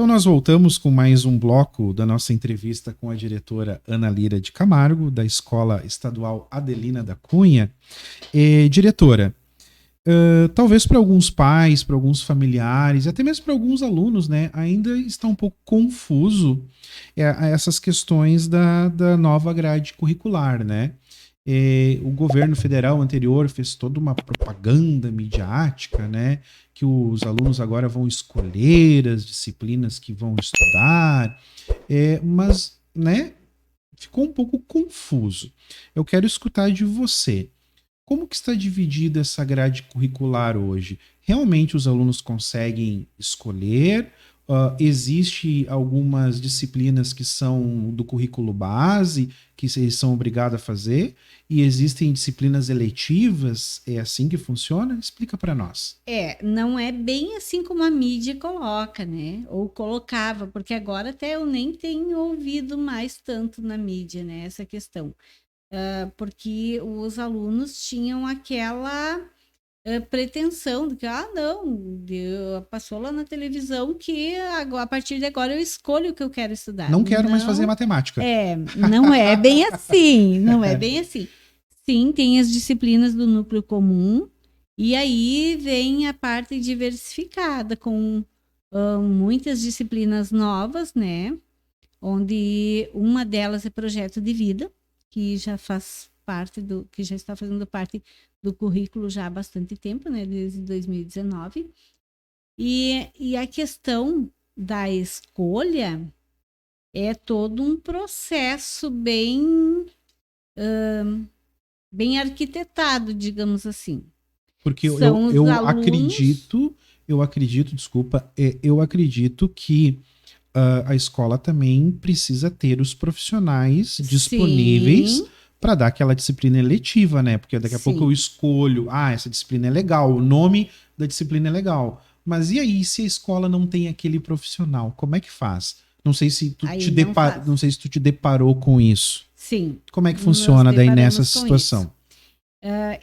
Então nós voltamos com mais um bloco da nossa entrevista com a diretora Ana Lira de Camargo, da Escola Estadual Adelina da Cunha. Diretora, talvez para alguns pais, para alguns familiares, até mesmo para alguns alunos, né, ainda está um pouco confuso essas questões da nova grade curricular, né? O governo federal anterior fez toda uma propaganda midiática, né? Que os alunos agora vão escolher as disciplinas que vão estudar, mas, né? Ficou um pouco confuso. Eu quero escutar de você. Como que está dividida essa grade curricular hoje? Realmente os alunos conseguem escolher? Existe algumas disciplinas que são do currículo base, que eles são obrigados a fazer, e existem disciplinas eletivas? É assim que funciona? Explica para nós. Não é bem assim como a mídia coloca, né? Ou colocava, porque agora até eu nem tenho ouvido mais tanto na mídia, né? Essa questão. Porque os alunos tinham aquela pretensão de que, passou lá na televisão que agora, a partir de agora eu escolho o que eu quero estudar. Não quero mais fazer matemática. Não é bem assim, não é bem assim. Sim, tem as disciplinas do núcleo comum, e aí vem a parte diversificada, com muitas disciplinas novas, né? Onde uma delas é projeto de vida, que já faz parte que já está fazendo parte do currículo já há bastante tempo, né? Desde 2019. E a questão da escolha é todo um processo bem arquitetado, digamos assim. Porque São os alunos... eu acredito, desculpa, eu acredito que a escola também precisa ter os profissionais disponíveis para dar aquela disciplina eletiva, né? Porque daqui a pouco eu escolho, essa disciplina é legal, o nome da disciplina é legal. Mas e aí, se a escola não tem aquele profissional, como é que faz? Não sei se não sei se tu te deparou com isso. Sim. Como é que funciona daí nessa situação?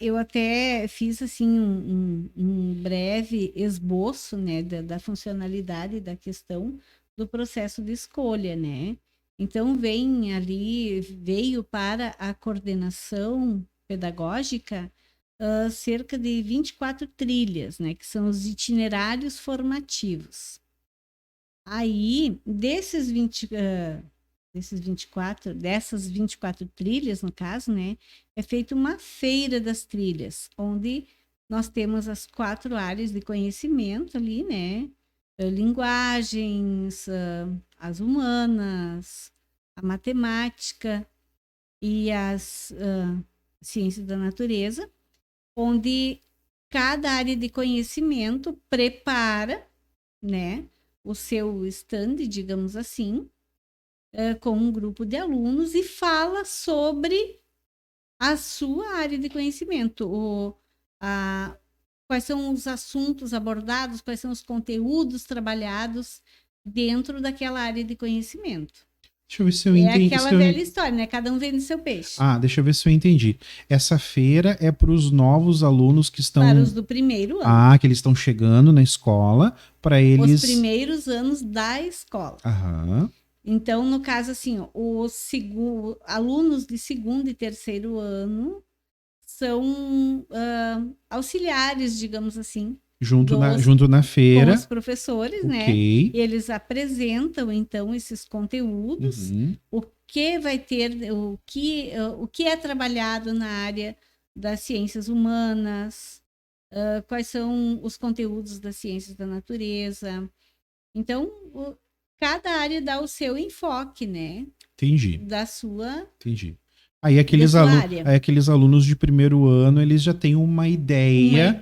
Eu até fiz assim um breve esboço, né, da funcionalidade da questão do processo de escolha, né? Então veio para a coordenação pedagógica cerca de 24 trilhas, né, que são os itinerários formativos. Aí, dessas 24 trilhas, no caso, né, é feita uma feira das trilhas, onde nós temos as 4 áreas de conhecimento ali, né, linguagens, as humanas, a matemática e as ciências da natureza, onde cada área de conhecimento prepara, né, o seu stand, digamos assim, com um grupo de alunos e fala sobre a sua área de conhecimento, quais são os assuntos abordados, quais são os conteúdos trabalhados dentro daquela área de conhecimento. Deixa eu ver se eu entendi. É aquela velha história, né? Cada um vende seu peixe. Deixa eu ver se eu entendi. Essa feira é para os novos alunos que estão... Para os do primeiro ano. Que eles estão chegando na escola, para eles... Os primeiros anos da escola. Aham. Então, no caso, assim, os alunos de segundo e terceiro ano são auxiliares, digamos assim. Junto na feira. Com os professores, né? Eles apresentam, então, esses conteúdos, o que vai ter, o que é trabalhado na área das ciências humanas, quais são os conteúdos das ciências da natureza. Então, cada área dá o seu enfoque, né? Entendi. Da sua... Entendi. Aí aqueles alunos de primeiro ano, eles já têm uma ideia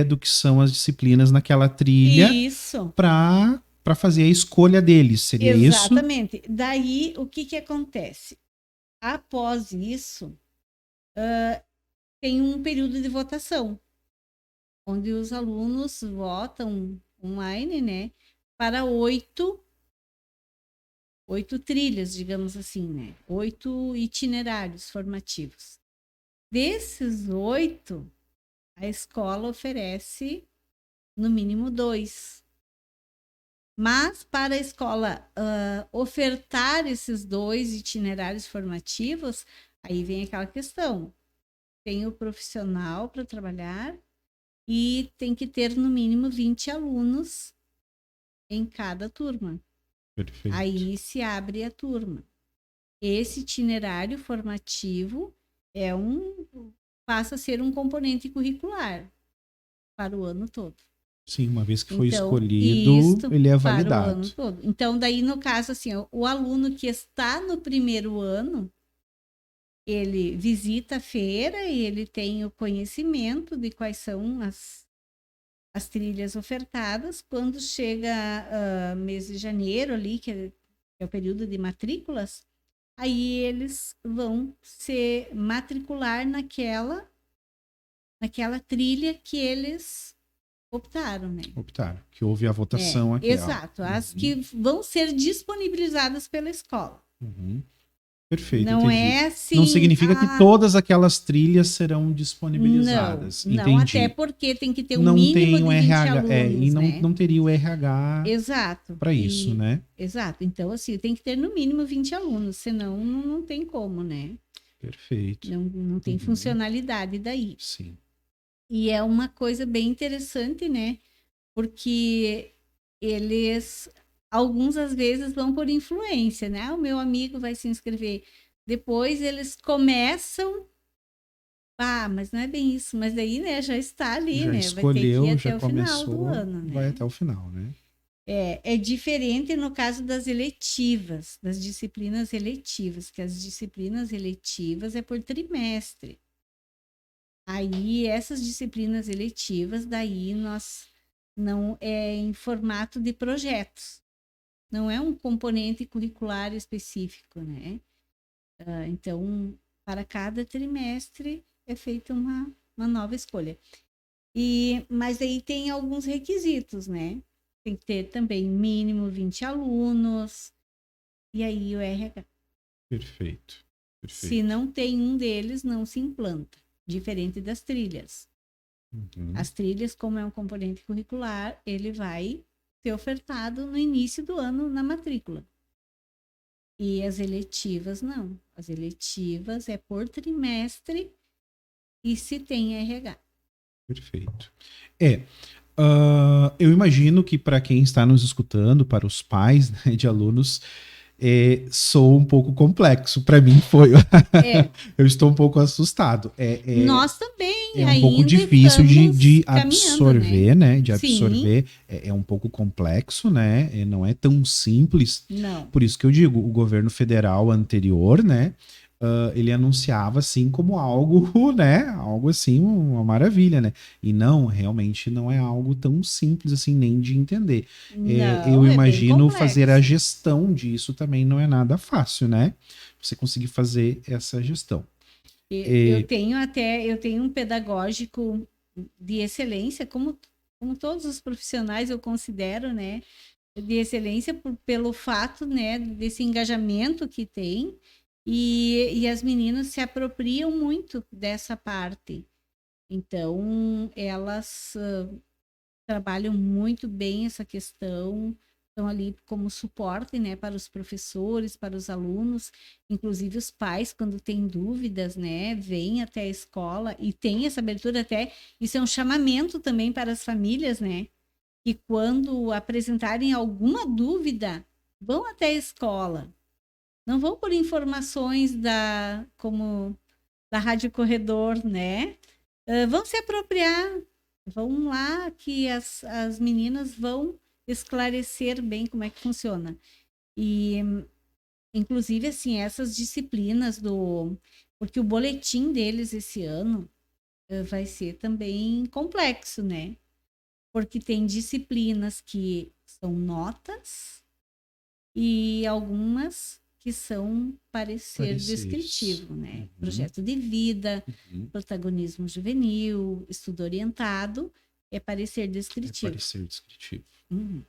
do que são as disciplinas naquela trilha. Isso. Para fazer a escolha deles, seria isso? Exatamente. Daí, o que acontece? Após isso, tem um período de votação, onde os alunos votam online, né? Para 8 trilhas, digamos assim, né? 8 itinerários formativos. Desses 8, a escola oferece no mínimo 2. Mas para a escola ofertar esses 2 itinerários formativos, aí vem aquela questão. Tem o profissional para trabalhar e tem que ter no mínimo 20 alunos em cada turma. Perfeito. Aí se abre a turma. Esse itinerário formativo passa a ser um componente curricular para o ano todo. Sim, uma vez que foi Então, escolhido, ele é para o validado. ano todo. Então, daí, no caso, assim, o aluno que está no primeiro ano, ele visita a feira e ele tem o conhecimento de quais são as trilhas ofertadas. Quando chega mês de janeiro ali, que é o período de matrículas, aí eles vão se matricular naquela trilha que eles optaram, né? Optaram, que houve a votação aqui. Exato, as que vão ser disponibilizadas pela escola. Perfeito, Não entendi. é assim. Não significa que todas aquelas trilhas serão disponibilizadas. Não, Entendi. até porque tem que ter não mínimo tem de o 20 RH, alunos, e não, né? não teria o RH Exato. para isso, né? Exato. Então, assim, tem que ter no mínimo 20 alunos, senão não tem como, né? Perfeito. Não tem funcionalidade daí. Sim. E é uma coisa bem interessante, né? Porque alguns às vezes vão por influência, né? O meu amigo vai se inscrever. Depois eles começam. Mas não é bem isso. Mas daí, né, já está ali, Já né? escolheu, vai ter que ir já até o final do começou, ano, né? vai até o final, né? É diferente no caso das eletivas, das disciplinas eletivas, que as disciplinas eletivas é por trimestre. Aí, essas disciplinas eletivas, daí nós não é em formato de projetos. Não é um componente curricular específico, né? Então, para cada trimestre é feita uma nova escolha. Mas aí tem alguns requisitos, né? Tem que ter também mínimo 20 alunos, e aí o RH. Perfeito. Se não tem um deles, não se implanta. Diferente das trilhas. As trilhas, como é um componente curricular, ele vai ser ofertado no início do ano na matrícula. E as eletivas, não. As eletivas é por trimestre e se tem RH. Perfeito. Eu imagino que para quem está nos escutando, para os pais, né, de alunos, sou um pouco complexo. Para mim foi. Eu estou um pouco assustado. Nós também. É um pouco difícil de absorver, né? De absorver. É um pouco complexo, né? Não é tão simples. Não. Por isso que eu digo, o governo federal anterior, né? Ele anunciava assim como algo, né? Algo assim, uma maravilha, né? E não, realmente não é algo tão simples assim, nem de entender. Eu imagino fazer a gestão disso também não é nada fácil, né? Você conseguir fazer essa gestão. Eu tenho um pedagógico de excelência, como todos os profissionais eu considero, né? De excelência pelo fato, né, desse engajamento que tem. E as meninas se apropriam muito dessa parte. Então, elas trabalham muito bem essa questão, estão ali como suporte, né, para os professores, para os alunos, inclusive os pais, quando têm dúvidas, né, vêm até a escola e tem essa abertura até, isso é um chamamento também para as famílias, né, que quando apresentarem alguma dúvida, vão até a escola. Não vão por informações como da Rádio Corredor, né? Vão se apropriar, vão lá que as meninas vão esclarecer bem como é que funciona. E, inclusive, assim, essas disciplinas porque o boletim deles esse ano vai ser também complexo, né? Porque tem disciplinas que são notas e algumas que são parecer descritivo, né? Projeto de vida, protagonismo juvenil, estudo orientado, é parecer É descritivo. parecer descritivo. Uhum.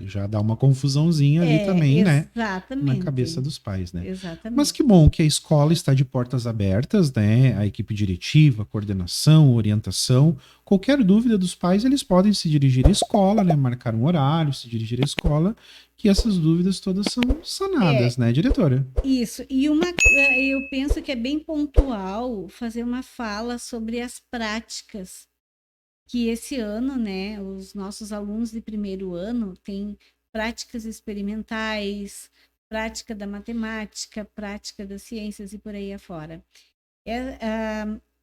Já dá uma confusãozinha ali também, né? Na Exatamente. cabeça dos pais, né? Mas Exatamente. que bom que a escola está de portas abertas, né? A equipe diretiva, coordenação, orientação. Qualquer dúvida dos pais, eles podem se dirigir à escola, né? Marcar um horário, se dirigir à escola, que essas dúvidas todas são sanadas, É, né, diretora? isso. E eu penso que é bem pontual fazer uma fala sobre as práticas que esse ano, né, os nossos alunos de primeiro ano têm práticas experimentais, prática da matemática, prática das ciências e por aí afora.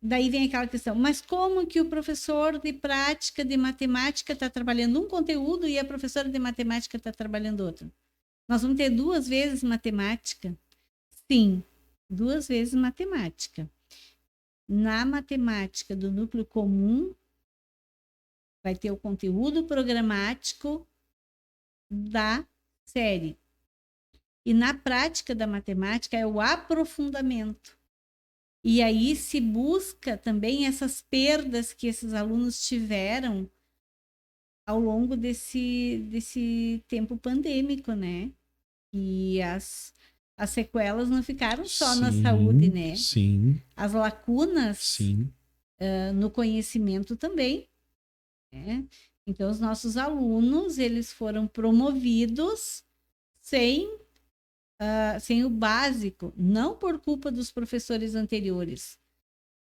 Daí vem aquela questão, mas como que o professor de prática de matemática está trabalhando um conteúdo e a professora de matemática está trabalhando outro? Nós vamos ter 2 vezes matemática? Sim, 2 vezes matemática. Na matemática do núcleo comum, vai ter o conteúdo programático da série. E na prática da matemática é o aprofundamento. E aí se busca também essas perdas que esses alunos tiveram ao longo desse tempo pandêmico, né? E as sequelas não ficaram só na saúde, Sim, né? sim, As lacunas sim. no conhecimento também, né? Então, os nossos alunos, eles foram promovidos sem, sem o básico, não por culpa dos professores anteriores,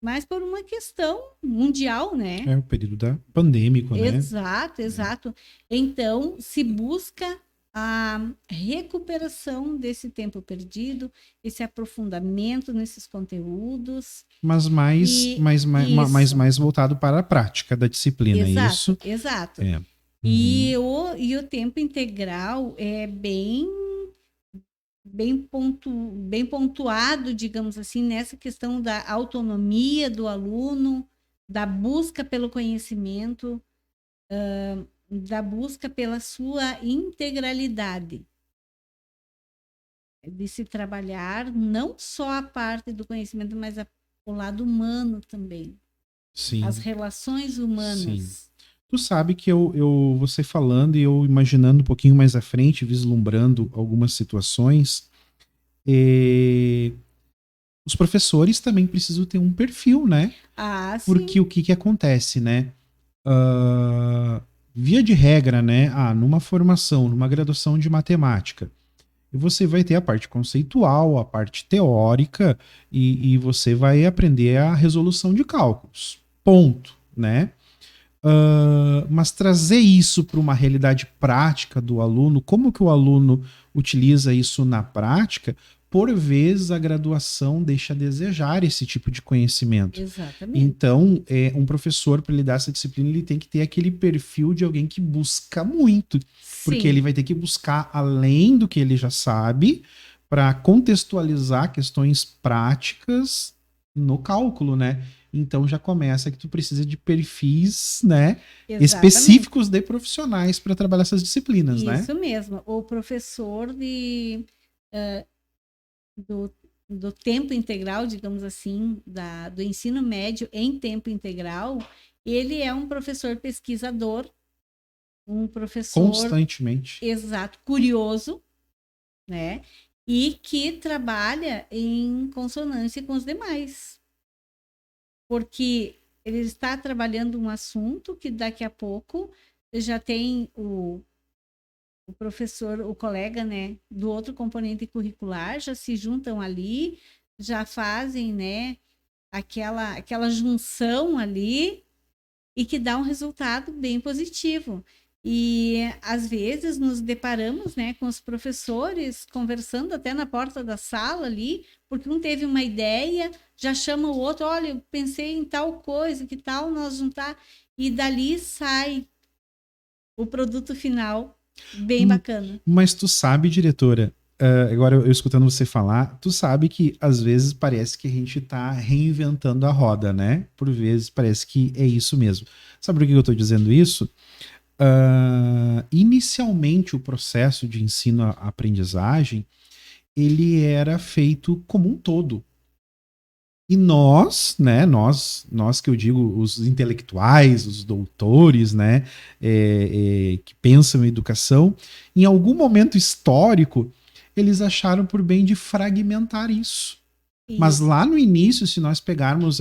mas por uma questão mundial, né? É o período da pandêmico, né? Exato, exato. Então, se busca a recuperação desse tempo perdido, esse aprofundamento nesses conteúdos. Mas mais, E mais, mais, isso, mais voltado para a prática da disciplina, é exato, isso? exato. É. Uhum. E o tempo integral é bem pontuado, digamos assim, nessa questão da autonomia do aluno, da busca pelo conhecimento, da busca pela sua integralidade, de se trabalhar não só a parte do conhecimento, mas o lado humano também, as Sim, relações sim. humanas. Tu sabe que você falando e eu imaginando um pouquinho mais à frente, vislumbrando algumas situações, os professores também precisam ter um perfil, né? Ah, sim, Porque o que que acontece, né? Ah, via de regra, né? Numa formação, numa graduação de matemática, e você vai ter a parte conceitual, a parte teórica, e você vai aprender a resolução de cálculos. Ponto, né? Mas trazer isso para uma realidade prática do aluno, como que o aluno utiliza isso na prática, por vezes a graduação deixa a desejar esse tipo de conhecimento. exatamente. Então, um professor, para ele dar essa disciplina, ele tem que ter aquele perfil de alguém que busca muito, porque ele Sim, vai ter que buscar além do que ele já sabe para contextualizar questões práticas no cálculo, né? Então já começa que tu precisa de perfis, né, exatamente. específicos de profissionais para trabalhar essas disciplinas, né? Isso mesmo. O professor do, do tempo integral, digamos assim, do ensino médio em tempo integral, ele é um professor pesquisador, um professor Constantemente. exato, curioso, né? E que trabalha em consonância com os demais. Porque ele está trabalhando um assunto que daqui a pouco já tem o professor, o colega, né, do outro componente curricular, já se juntam ali, já fazem, né, aquela junção ali e que dá um resultado bem positivo. E às vezes nos deparamos, né, com os professores conversando até na porta da sala ali, porque um teve uma ideia, já chama o outro, olha, eu pensei em tal coisa, que tal nós juntar? E dali sai o produto final bem Hum, bacana. Mas tu sabe, diretora, agora eu escutando você falar, tu sabe que às vezes parece que a gente tá reinventando a roda, né? Por vezes parece que é isso mesmo. Sabe por que eu tô dizendo isso? Inicialmente o processo de ensino-aprendizagem ele era feito como um todo. E nós, né, nós que eu digo, os intelectuais, os doutores, né, que pensam em educação, em algum momento histórico, eles acharam por bem de fragmentar isso. Mas Isso. lá no início, se nós pegarmos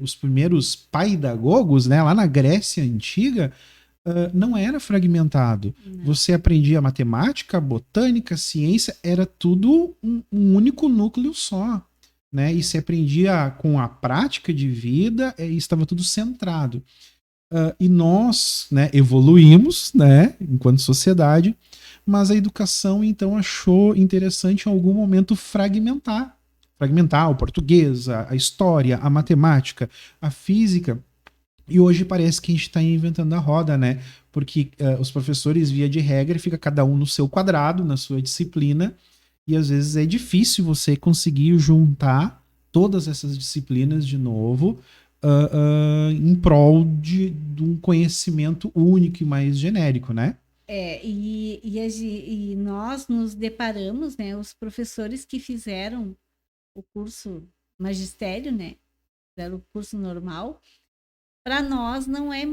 os primeiros paidagogos, né, lá na Grécia Antiga, não era fragmentado. Não. Você aprendia matemática, botânica, ciência, era tudo um único núcleo só. Né? E se aprendia com a prática de vida, e estava tudo centrado. E nós, né, evoluímos, né, enquanto sociedade, mas a educação então achou interessante em algum momento fragmentar o português, a história, a matemática, a física. E hoje parece que a gente está inventando a roda, né? Porque os professores, via de regra, fica cada um no seu quadrado, na sua disciplina, e às vezes é difícil você conseguir juntar todas essas disciplinas de novo em prol de um conhecimento único e mais genérico, né? E nós nos deparamos, né, os professores que fizeram o curso magistério, né, fizeram o curso normal, para nós não é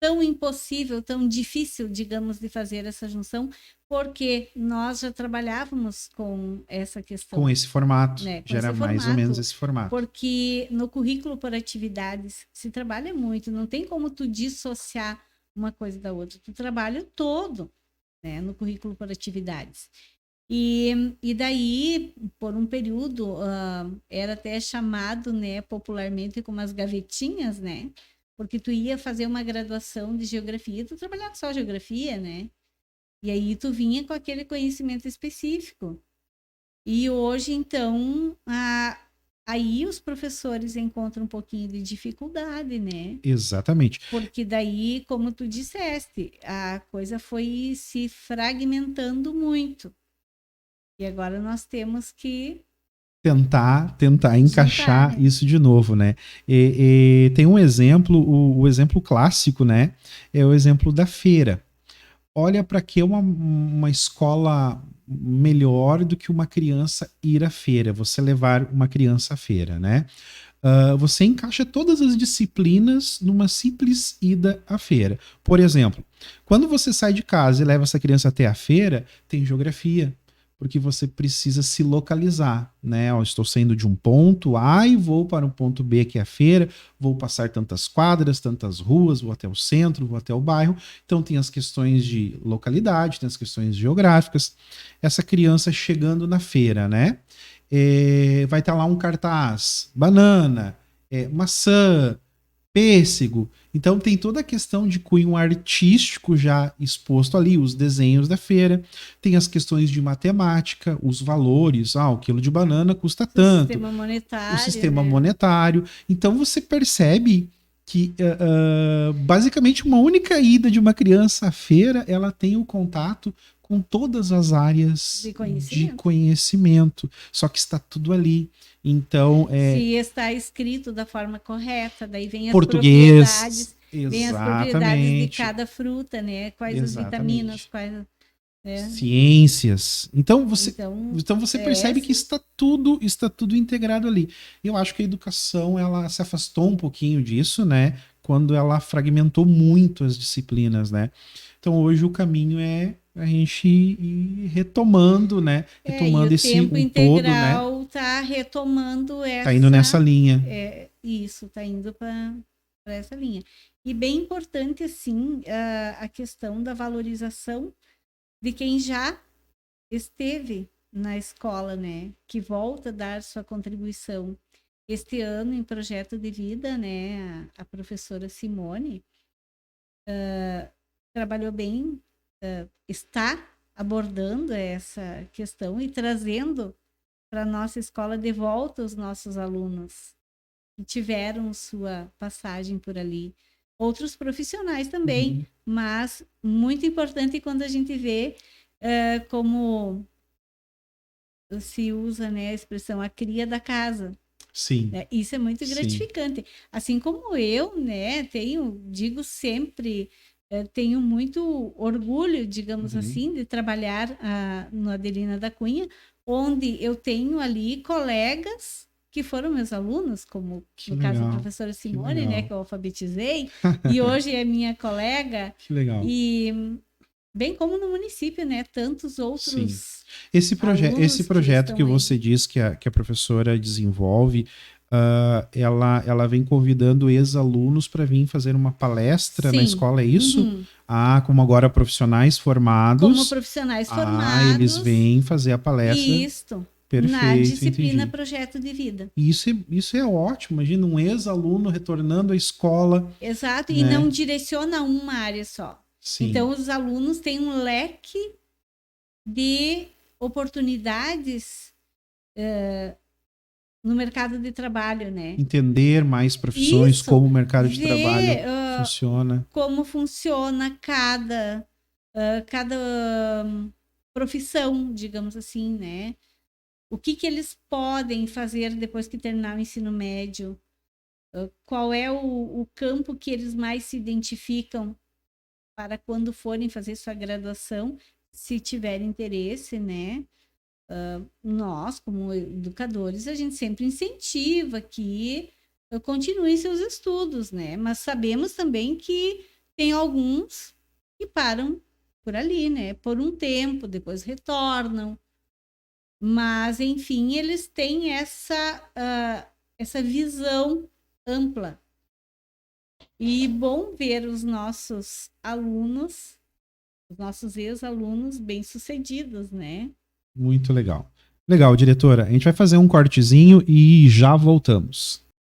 tão impossível, tão difícil, digamos, de fazer essa junção, porque nós já trabalhávamos com essa questão. Com esse formato, né, com já era esse mais ou formato, menos esse formato. Porque no currículo por atividades se trabalha muito, não tem como tu dissociar uma coisa da outra, tu trabalha todo, né, no currículo por atividades. E daí, por um período, era até chamado, né, popularmente como as gavetinhas, né? Porque tu ia fazer uma graduação de geografia, tu trabalhava só geografia, né? E aí tu vinha com aquele conhecimento específico. E hoje, então, aí os professores encontram um pouquinho de dificuldade, né? Exatamente. Porque daí, como tu disseste, a coisa foi se fragmentando muito. E agora nós temos que tentar encaixar juntar, né? isso de novo, né? E tem um exemplo, o exemplo clássico, né? É o exemplo da feira. Olha para que uma escola melhor do que uma criança ir à feira, você levar uma criança à feira, né? Você encaixa todas as disciplinas numa simples ida à feira. Por exemplo, quando você sai de casa e leva essa criança até a feira, tem geografia, porque você precisa se localizar, né? Eu estou saindo de um ponto A e vou para um ponto B, que é a feira, vou passar tantas quadras, tantas ruas, vou até o centro, vou até o bairro. Então tem as questões de localidade, tem as questões geográficas. Essa criança chegando na feira, né? Vai estar lá um cartaz, banana, maçã, pêssego. Então tem toda a questão de cunho artístico já exposto ali, os desenhos da feira, tem as questões de matemática, os valores, o quilo de banana custa tanto, sistema monetário, o sistema né? monetário. Então você percebe que basicamente uma única ida de uma criança à feira, ela tem o contato com todas as áreas de conhecimento, só que está tudo ali. Então, se está escrito da forma correta, daí vem as português, propriedades, vem as propriedades de cada fruta, né? Quais as vitaminas, quais ciências. Então você percebe que está tudo integrado ali. Eu acho que a educação ela se afastou um pouquinho disso, né? Quando ela fragmentou muito as disciplinas, né? Então hoje o caminho é a gente ir retomando, né? Retomando e o esse tempo integral, todo, né? Tá retomando essa. Tá indo nessa linha. Isso, tá indo para essa linha. E bem importante, assim, a questão da valorização de quem já esteve na escola, né? Que volta a dar sua contribuição. Este ano, em projeto de vida, né? A professora Simone trabalhou bem, está abordando essa questão e trazendo para a nossa escola de volta os nossos alunos que tiveram sua passagem por ali. Outros profissionais também, mas muito importante quando a gente vê como se usa, né, a expressão a cria da casa. Sim. Isso é muito gratificante. Sim. Assim como eu, né, digo sempre, tenho muito orgulho, digamos assim, de trabalhar no Adelina da Cunha, onde eu tenho ali colegas que foram meus alunos, como Que no caso legal, da professora Simone, legal. né, que eu alfabetizei, e hoje é minha colega, Que legal. e bem como no município, né, tantos Sim. outros Esse alunos projeto que estão aí. você diz que a professora desenvolve, ela vem convidando ex-alunos para vir fazer uma palestra na Sim. escola, é isso? Uhum. Como agora profissionais formados. Como profissionais formados. Eles vêm fazer a palestra. Isto. Perfeito, Na disciplina entendi. Projeto de Vida. Isso é ótimo. Imagina um ex-aluno retornando à escola. Exato, né? e não direciona uma área só. Sim. Então, os alunos têm um leque de oportunidades no mercado de trabalho, né? Entender mais profissões, Isso, como o mercado de ver, trabalho funciona. Como funciona cada profissão, digamos assim, né? O que eles podem fazer depois que terminar o ensino médio? Qual é o campo que eles mais se identificam para quando forem fazer sua graduação, se tiverem interesse, né? Nós, como educadores, a gente sempre incentiva que continuem seus estudos, né? Mas sabemos também que tem alguns que param por ali, né? Por um tempo, depois retornam. Mas, enfim, eles têm essa visão ampla. E bom ver os nossos alunos, os nossos ex-alunos bem-sucedidos, né? Muito legal. Legal, diretora. A gente vai fazer um cortezinho e já voltamos.